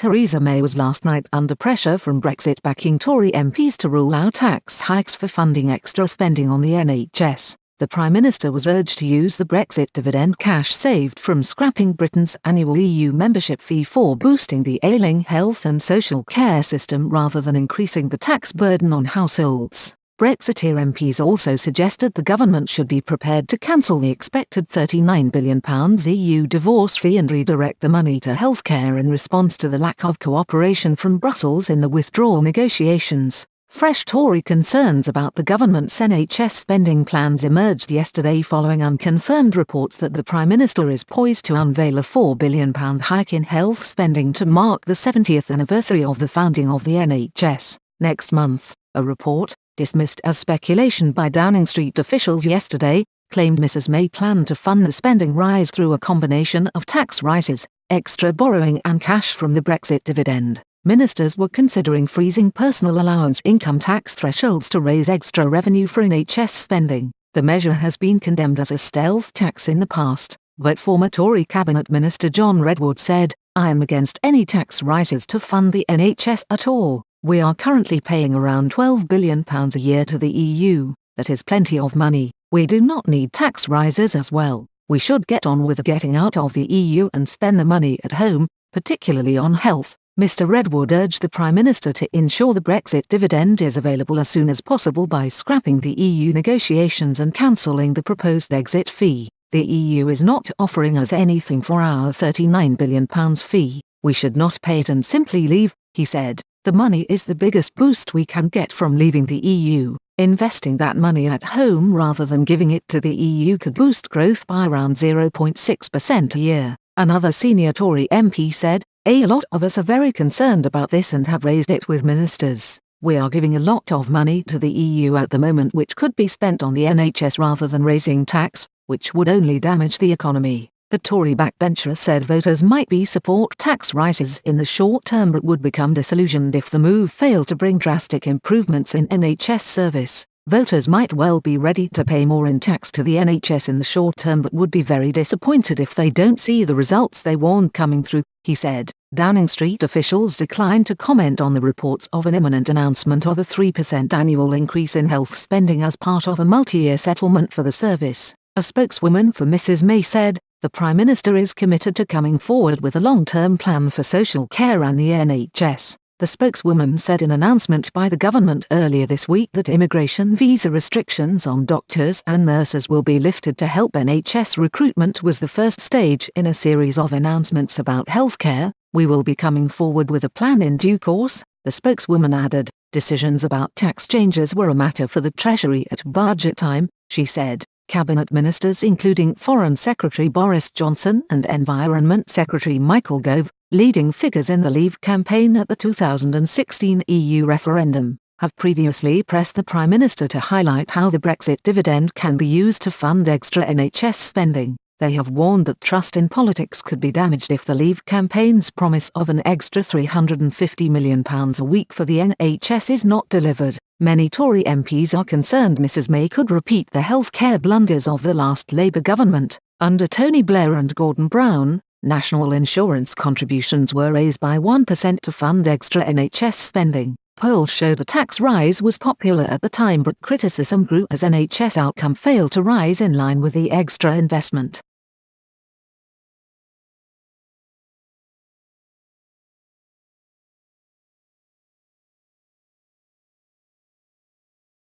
Theresa May was last night under pressure from Brexit-backing Tory MPs to rule out tax hikes for funding extra spending on the NHS. The Prime Minister was urged to use the Brexit dividend cash saved from scrapping Britain's annual EU membership fee for boosting the ailing health and social care system rather than increasing the tax burden on households. Brexiteer MPs also suggested the government should be prepared to cancel the expected £39 billion EU divorce fee and redirect the money to healthcare in response to the lack of cooperation from Brussels in the withdrawal negotiations. Fresh Tory concerns about the government's NHS spending plans emerged yesterday following unconfirmed reports that the Prime Minister is poised to unveil a £4 billion hike in health spending to mark the 70th anniversary of the founding of the NHS next month. A report, dismissed as speculation by Downing Street officials yesterday, claimed Mrs May planned to fund the spending rise through a combination of tax rises, extra borrowing and cash from the Brexit dividend. Ministers were considering freezing personal allowance income tax thresholds to raise extra revenue for NHS spending. The measure has been condemned as a stealth tax in the past, but former Tory Cabinet Minister John Redwood said, "I am against any tax rises to fund the NHS at all. We are currently paying around £12 billion a year to the EU, that is plenty of money. We do not need tax rises as well. We should get on with getting out of the EU and spend the money at home, particularly on health." Mr Redwood urged the Prime Minister to ensure the Brexit dividend is available as soon as possible by scrapping the EU negotiations and cancelling the proposed exit fee. "The EU is not offering us anything for our £39 billion fee. We should not pay it and simply leave," he said. "The money is the biggest boost we can get from leaving the EU. Investing that money at home rather than giving it to the EU could boost growth by around 0.6% a year." Another senior Tory MP said, "A lot of us are very concerned about this and have raised it with ministers. We are giving a lot of money to the EU at the moment which could be spent on the NHS rather than raising tax, which would only damage the economy." The Tory backbencher said voters might support tax rises in the short term but would become disillusioned if the move failed to bring drastic improvements in NHS service. Voters might well be ready to pay more in tax to the NHS in the short term but would be very disappointed if they don't see the results they want coming through, he said. Downing Street officials declined to comment on the reports of an imminent announcement of a 3% annual increase in health spending as part of a multi-year settlement for the service. A spokeswoman for Mrs May said, "The Prime Minister is committed to coming forward with a long-term plan for social care and the NHS." The spokeswoman said in an announcement by the government earlier this week that immigration visa restrictions on doctors and nurses will be lifted to help NHS recruitment was the first stage in a series of announcements about healthcare. "We will be coming forward with a plan in due course," the spokeswoman added. Decisions about tax changes were a matter for the Treasury at budget time, she said. Cabinet ministers including Foreign Secretary Boris Johnson and Environment Secretary Michael Gove, leading figures in the Leave campaign at the 2016 EU referendum, have previously pressed the Prime Minister to highlight how the Brexit dividend can be used to fund extra NHS spending. They have warned that trust in politics could be damaged if the Leave campaign's promise of an extra £350 million a week for the NHS is not delivered. Many Tory MPs are concerned Mrs May could repeat the healthcare blunders of the last Labour government. Under Tony Blair and Gordon Brown, national insurance contributions were raised by 1% to fund extra NHS spending. Polls show the tax rise was popular at the time but criticism grew as NHS outcome failed to rise in line with the extra investment.